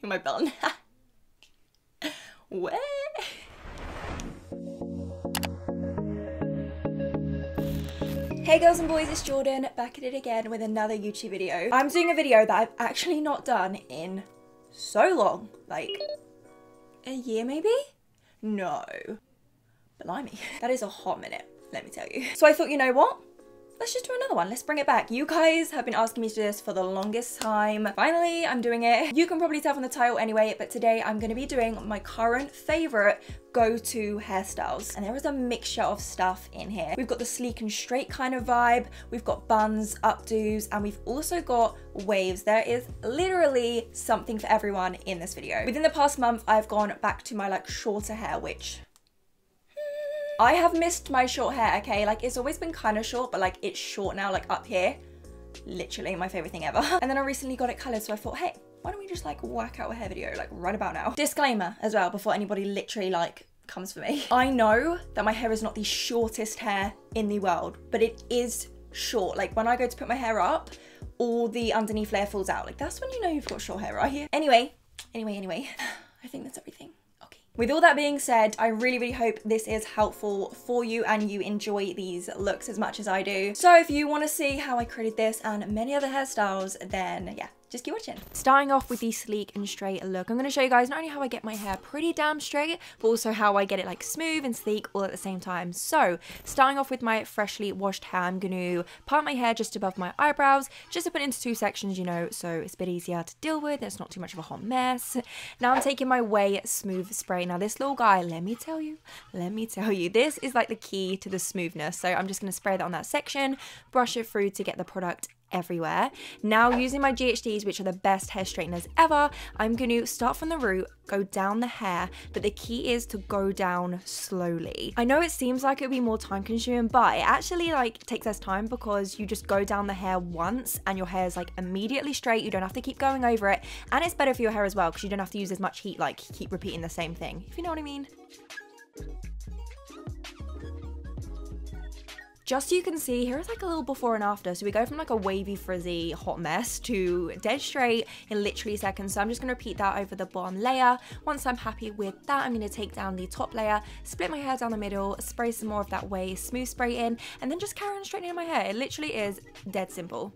My belt. Where? Hey girls and boys, it's Jordan, back at it again with another YouTube video. I'm doing a video that I've actually not done in so long, like a year maybe? No, blimey, that is a hot minute, let me tell you. So I thought, you know what? Let's just do another one. Let's bring it back. You guys have been asking me to do this for the longest time. Finally, I'm doing it. You can probably tell from the title anyway, but today I'm going to be doing my current favorite go-to hairstyles. And there is a mixture of stuff in here. We've got the sleek and straight kind of vibe. We've got buns, updos, and we've also got waves. There is literally something for everyone in this video. Within the past month, I've gone back to my like shorter hair, which I have missed my short hair, okay? Like, it's always been kind of short, but like it's short now, like up here. Literally my favorite thing ever. And then I recently got it colored, so I thought, hey, why don't we just like whack out a hair video like right about now? Disclaimer as well, before anybody literally like comes for me. I know that my hair is not the shortest hair in the world, but it is short. Like when I go to put my hair up, all the underneath layer falls out. Like that's when you know you've got short hair right here. Anyway, I think that's everything. With all that being said, I really hope this is helpful for you and you enjoy these looks as much as I do. So if you want to see how I created this and many other hairstyles, then yeah, just keep watching. Starting off with the sleek and straight look, I'm going to show you guys not only how I get my hair pretty damn straight, but also how I get it like smooth and sleek all at the same time. So starting off with my freshly washed hair, I'm going to part my hair just above my eyebrows, just to put it into two sections, you know, so it's a bit easier to deal with. It's not too much of a hot mess. Now I'm taking my Way Smooth spray. Now this little guy, let me tell you, this is like the key to the smoothness. So I'm just going to spray that on that section, brush it through to get the product everywhere. Now using my GHDs, which are the best hair straighteners ever, I'm going to start from the root, go down the hair, but the key is to go down slowly. I know it seems like it would be more time consuming, but it actually like takes less time because you just go down the hair once and your hair is like immediately straight. You don't have to keep going over it, and it's better for your hair as well because you don't have to use as much heat, like keep repeating the same thing, if you know what I mean. Just so you can see, here is like a little before and after. So we go from like a wavy, frizzy, hot mess to dead straight in literally seconds. So I'm just going to repeat that over the bottom layer. Once I'm happy with that, I'm going to take down the top layer, split my hair down the middle, spray some more of that Way Smooth spray in, and then just carry on straightening my hair. It literally is dead simple.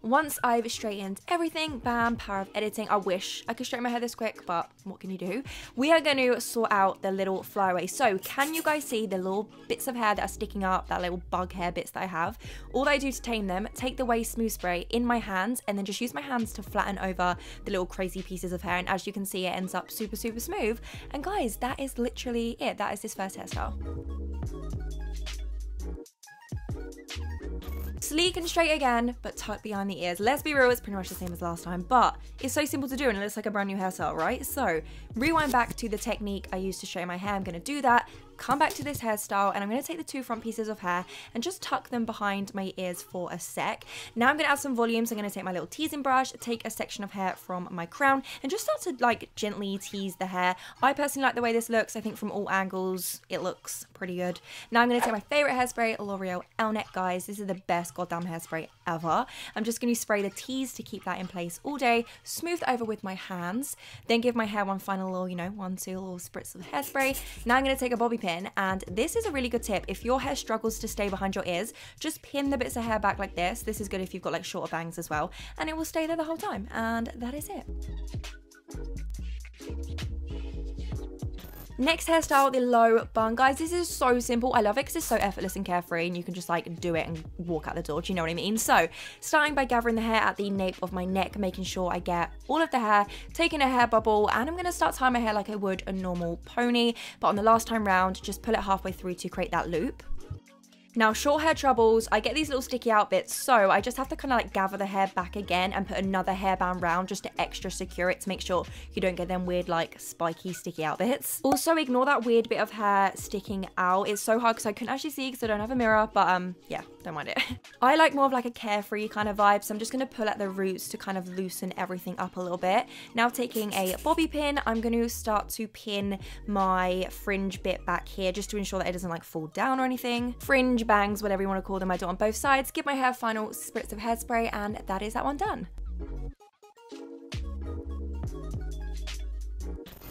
Once I've straightened everything, bam, power of editing. I wish I could straighten my hair this quick, but what can you do? We are going to sort out the little flyaways. So can you guys see the little bits of hair that are sticking up, that little bug hair bits that I have? All I do to tame them, take the Way Smooth spray in my hands and then just use my hands to flatten over the little crazy pieces of hair. And as you can see, it ends up super smooth. And guys, that is literally it. That is this first hairstyle. Sleek and straight again, but tucked behind the ears. Let's be real, it's pretty much the same as last time, but it's so simple to do and it looks like a brand new hairstyle, right? So rewind back to the technique I used to straighten my hair. I'm going to do that, come back to this hairstyle, and I'm going to take the two front pieces of hair and just tuck them behind my ears for a sec. Now I'm going to add some volume, so I'm going to take my little teasing brush, take a section of hair from my crown, and just start to like gently tease the hair. I personally like the way this looks. I think from all angles, it looks pretty good. Now I'm going to take my favorite hairspray, L'Oreal Elnett, guys. This is the best goddamn hairspray ever. I'm just going to spray the tease to keep that in place all day, smooth it over with my hands, then give my hair one final little, you know, 1-2 little spritz of hairspray. Now I'm going to take a bobby pin, and this is a really good tip. If your hair struggles to stay behind your ears, just pin the bits of hair back like this. This is good if you've got like shorter bangs as well, and it will stay there the whole time, and that is it. Next hairstyle, the low bun. Guys, this is so simple. I love it because it's so effortless and carefree and you can just like do it and walk out the door. Do you know what I mean? So starting by gathering the hair at the nape of my neck, making sure I get all of the hair, taking a hair bubble, and I'm going to start tying my hair like I would a normal pony. But on the last time round, just pull it halfway through to create that loop. Now, short hair troubles, I get these little sticky out bits, so I just have to kind of like gather the hair back again and put another hairband round just to extra secure it to make sure you don't get them weird like spiky sticky out bits. Also, ignore that weird bit of hair sticking out. It's so hard because I couldn't actually see because I don't have a mirror, but yeah, don't mind it. I like more of like a carefree kind of vibe, so I'm just going to pull at the roots to kind of loosen everything up a little bit. Now taking a bobby pin, I'm going to start to pin my fringe bit back here just to ensure that it doesn't like fall down or anything. Fringe, bangs, whatever you want to call them, I do it on both sides. Give my hair final spritz of hairspray, and that is that one done.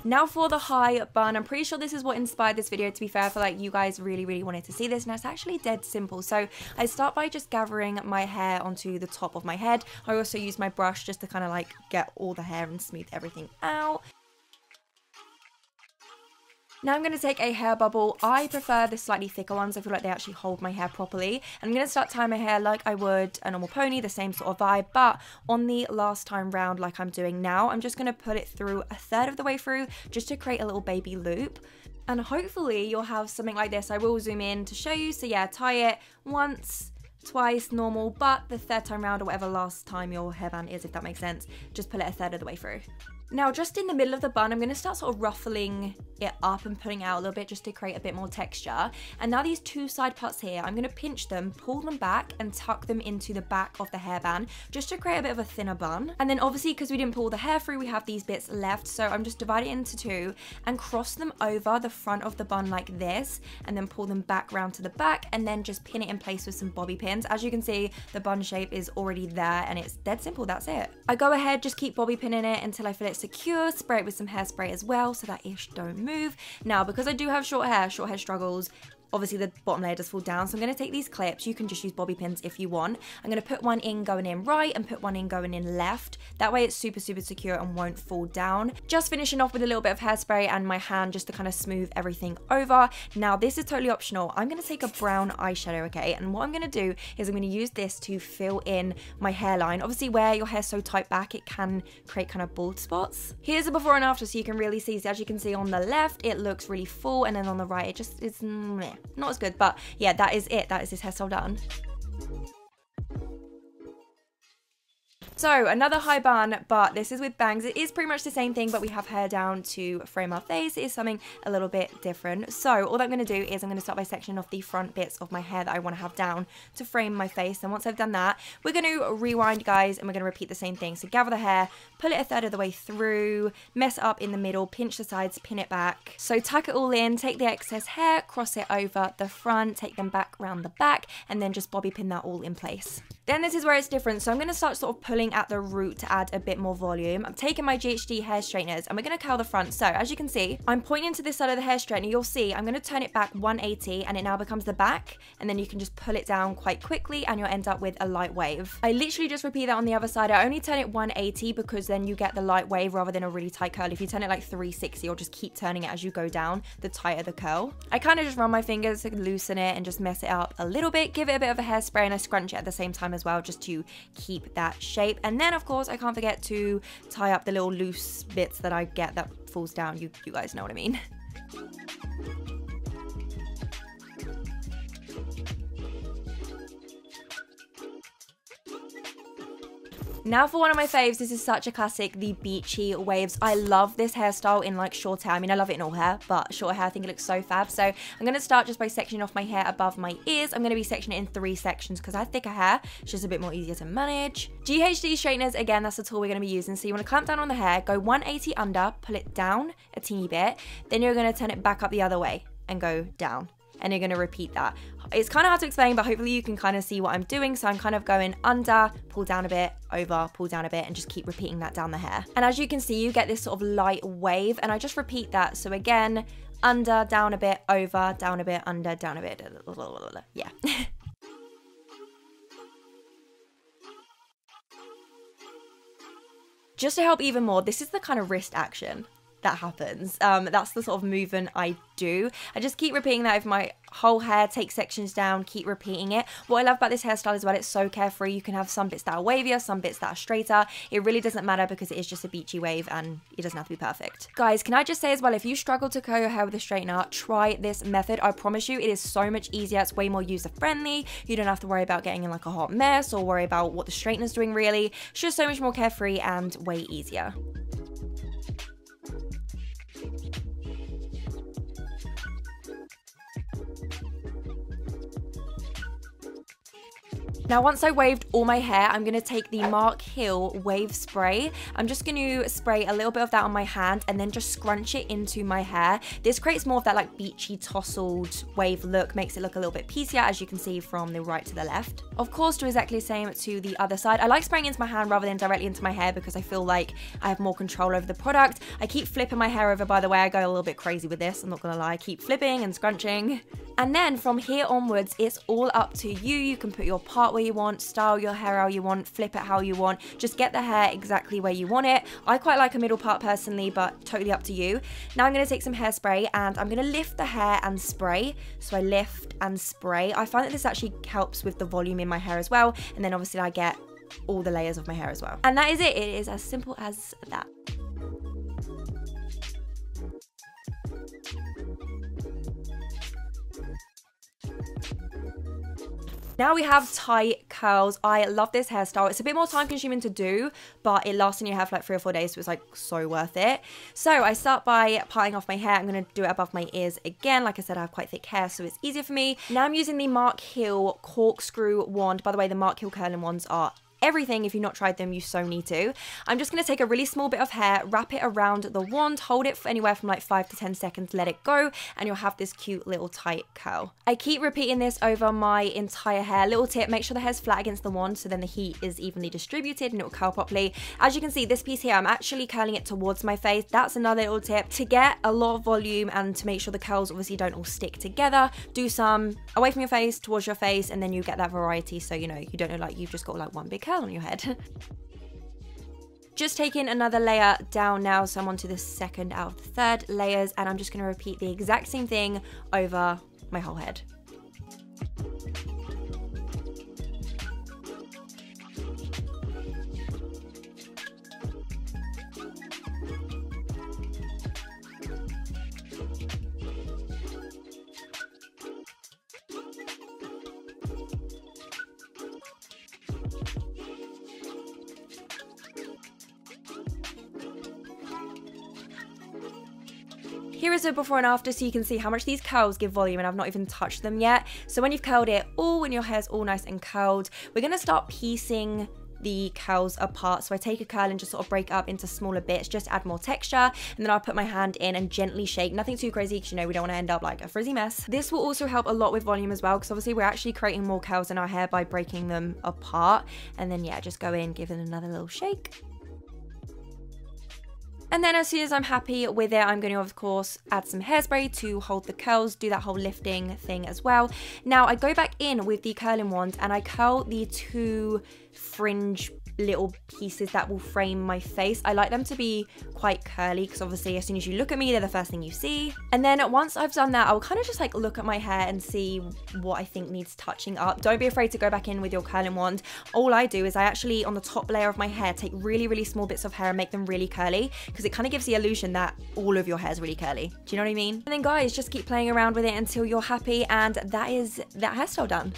Now for the high bun. I'm pretty sure this is what inspired this video, to be fair. I feel like you guys really wanted to see this, and it's actually dead simple. So I start by just gathering my hair onto the top of my head. I also use my brush just to kind of like get all the hair and smooth everything out. Now I'm going to take a hair bubble. I prefer the slightly thicker ones. I feel like they actually hold my hair properly. And I'm going to start tying my hair like I would a normal pony, the same sort of vibe. But on the last time round, like I'm doing now, I'm just going to put it through a third of the way through just to create a little baby loop. And hopefully you'll have something like this. I will zoom in to show you. So yeah, tie it once, twice, normal, but the third time round or whatever last time your hairband is, if that makes sense, just pull it a third of the way through. Now, just in the middle of the bun, I'm going to start sort of ruffling it up and pulling out a little bit just to create a bit more texture. And now these two side parts here, I'm going to pinch them, pull them back and tuck them into the back of the hairband just to create a bit of a thinner bun. And then obviously, because we didn't pull the hair through, we have these bits left. So I'm just dividing it into two and cross them over the front of the bun like this, and then pull them back round to the back and then just pin it in place with some bobby pins. As you can see, the bun shape is already there and it's dead simple. That's it. I go ahead, just keep bobby pinning it until I feel it secure, spray it with some hairspray as well so that ish don't move. Now, because I do have short hair struggles, obviously the bottom layer does fall down, so I'm going to take these clips. You can just use bobby pins if you want. I'm going to put one in going in right and put one in going in left. That way it's super secure and won't fall down. Just finishing off with a little bit of hairspray and my hand just to kind of smooth everything over. Now this is totally optional. I'm going to take a brown eyeshadow, okay? And what I'm going to do is I'm going to use this to fill in my hairline. Obviously where your hair's so tight back, it can create kind of bald spots. Here's a before and after so you can really see. So as you can see on the left, it looks really full, and then on the right, it just is not as good. But yeah, that is it. That is this hairstyle done. So another high bun, but this is with bangs. It is pretty much the same thing, but we have hair down to frame our face. It is something a little bit different. So all I'm going to do is I'm going to start by sectioning off the front bits of my hair that I want to have down to frame my face. And once I've done that, we're going to rewind, guys, and we're going to repeat the same thing. So gather the hair, pull it a third of the way through, mess it up in the middle, pinch the sides, pin it back. So tuck it all in, take the excess hair, cross it over the front, take them back around the back, and then just bobby pin that all in place. Then this is where it's different. So I'm going to start sort of pulling at the root to add a bit more volume. I'm taking my GHD hair straighteners and we're going to curl the front. So as you can see, I'm pointing to this side of the hair straightener. You'll see I'm going to turn it back 180 and it now becomes the back, and then you can just pull it down quite quickly and you'll end up with a light wave. I literally just repeat that on the other side. I only turn it 180 because then you get the light wave rather than a really tight curl. If you turn it like 360 or just keep turning it as you go down, the tighter the curl. I kind of just run my fingers to loosen it and just mess it up a little bit, give it a bit of a hairspray, and I scrunch it at the same time as well just to keep that shape. And then of course I can't forget to tie up the little loose bits that I get that falls down. You guys know what I mean. Now for one of my faves. This is such a classic, the beachy waves. I love this hairstyle in like short hair. I mean, I love it in all hair, but short hair I think it looks so fab. So I'm going to start just by sectioning off my hair above my ears. I'm going to be sectioning it in 3 sections because I have thicker hair. It's just a bit more easier to manage. GHD straighteners, again, that's the tool we're going to be using. So you want to clamp down on the hair, go 180 under, pull it down a teeny bit. Then you're going to turn it back up the other way and go down. And you're going to repeat that. It's kind of hard to explain, but hopefully you can kind of see what I'm doing. So I'm kind of going under, pull down a bit, over, pull down a bit, and just keep repeating that down the hair. And as you can see, you get this sort of light wave, and I just repeat that. So again, under, down a bit, over, down a bit, under, down a bit. Yeah. Just to help even more, this is the kind of wrist action that happens. That's the sort of movement I do. I just keep repeating that over my whole hair, take sections down, keep repeating it. What I love about this hairstyle as well, it's so carefree. You can have some bits that are wavier, some bits that are straighter. It really doesn't matter because it is just a beachy wave and it doesn't have to be perfect. Guys, can I just say as well, if you struggle to curl your hair with a straightener, try this method. I promise you, it is so much easier. It's way more user friendly. You don't have to worry about getting in like a hot mess or worry about what the straightener's doing really. It's just so much more carefree and way easier. Now, once I waved all my hair, I'm going to take the Mark Hill Wave Spray. I'm just going to spray a little bit of that on my hand and then just scrunch it into my hair. This creates more of that like beachy tousled wave look, makes it look a little bit piecier, as you can see from the right to the left. Of course, do exactly the same to the other side. I like spraying into my hand rather than directly into my hair because I feel like I have more control over the product. I keep flipping my hair over, by the way. I go a little bit crazy with this, I'm not going to lie. I keep flipping and scrunching. And then from here onwards, it's all up to you. You can put your part where you want, style your hair how you want, flip it how you want. Just get the hair exactly where you want it. I quite like a middle part personally, but totally up to you. Now I'm going to take some hairspray and I'm going to lift the hair and spray. So I lift and spray. I find that this actually helps with the volume in my hair as well. And then obviously I get all the layers of my hair as well. And that is it. It is as simple as that. Now we have tight curls. I love this hairstyle. It's a bit more time consuming to do, but it lasts in your hair for like 3 or 4 days, so it's like so worth it. So I start by parting off my hair. I'm going to do it above my ears again. Like I said, I have quite thick hair, so it's easier for me. Now I'm using the Mark Hill corkscrew wand. By the way, the Mark Hill curling wands are everything. If you've not tried them, you so need to. I'm just going to take a really small bit of hair, wrap it around the wand, hold it for anywhere from like 5 to 10 seconds, let it go, and you'll have this cute little tight curl. I keep repeating this over my entire hair. Little tip, make sure the hair's flat against the wand so then the heat is evenly distributed and it will curl properly. As you can see, this piece here, I'm actually curling it towards my face. That's another little tip. To get a lot of volume and to make sure the curls obviously don't all stick together, do some away from your face, towards your face, and then you get that variety, so you know, you don't look like you've just got like one big curl on your head. Just taking another layer down now, so I'm on to the second out of the third layers, and I'm just going to repeat the exact same thing over my whole head. Here is a before and after so you can see how much these curls give volume, and I've not even touched them yet. So when you've curled it all, when your hair's all nice and curled, we're going to start piecing the curls apart. So I take a curl and just sort of break it up into smaller bits, just add more texture, and then I'll put my hand in and gently shake. Nothing too crazy because you know we don't want to end up like a frizzy mess. This will also help a lot with volume as well, because obviously we're actually creating more curls in our hair by breaking them apart. And then yeah, just go in, give it another little shake. And then as soon as I'm happy with it, I'm going to, of course, add some hairspray to hold the curls, do that whole lifting thing as well. Now, I go back in with the curling wand and I curl the 2 fringe little pieces that will frame my face. I like them to be quite curly because obviously as soon as you look at me, they're the first thing you see. And then once I've done that, I'll kind of just like look at my hair and see what I think needs touching up. Don't be afraid to go back in with your curling wand. All I do is I actually, on the top layer of my hair, take really, really small bits of hair and make them really curly, because it kind of gives the illusion that all of your hair is really curly. Do you know what I mean? And then guys, just keep playing around with it until you're happy, and that is that hairstyle done.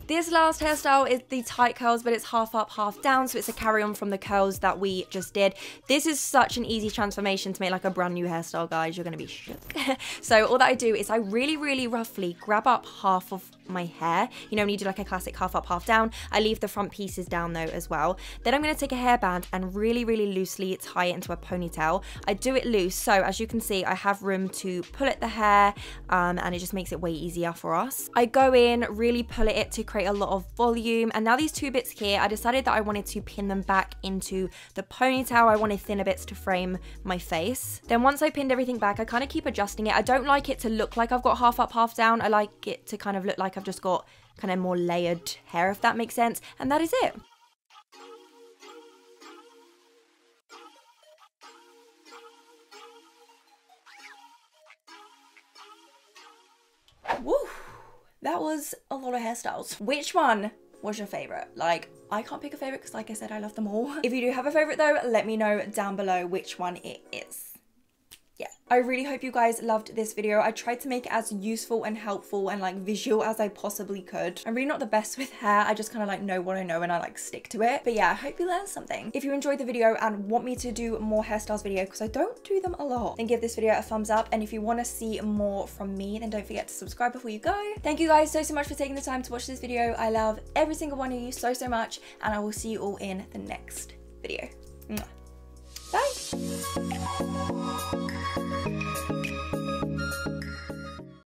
This last hairstyle is the tight curls, but it's half up, half down, so it's a carry on from the curls that we just did. This is such an easy transformation to make like a brand new hairstyle, guys. You're gonna be shook. So all that I do is I really, really roughly grab up half of my hair. You know, when you do like a classic half up, half down, I leave the front pieces down though as well. Then I'm gonna take a hairband and really, really loosely tie it into a ponytail. I do it loose, so as you can see, I have room to pull at the hair, and it just makes it way easier for us. I go in, really pull at it to create a lot of volume, and now these 2 bits here, I decided that I wanted to pin them back into the ponytail. I wanted thinner bits to frame my face. Then once I pinned everything back, I kind of keep adjusting it. I don't like it to look like I've got half up, half down. I like it to kind of look like I've just got kind of more layered hair, if that makes sense, and that is it. Woo! That was a lot of hairstyles. Which one was your favorite? Like, I can't pick a favorite because like I said, I love them all. If you do have a favorite though, let me know down below which one it is. yeah, I really hope you guys loved this video. I tried to make it as useful and helpful and like visual as I possibly could. I'm really not the best with hair. I just kind of like know what I know and I like stick to it. But yeah, I hope you learned something. If you enjoyed the video and want me to do more hairstyles video, because I don't do them a lot, then give this video a thumbs up. And if you want to see more from me, then don't forget to subscribe before you go. Thank you guys so much for taking the time to watch this video. I love every single one of you so much, and I will see you all in the next video. Bye.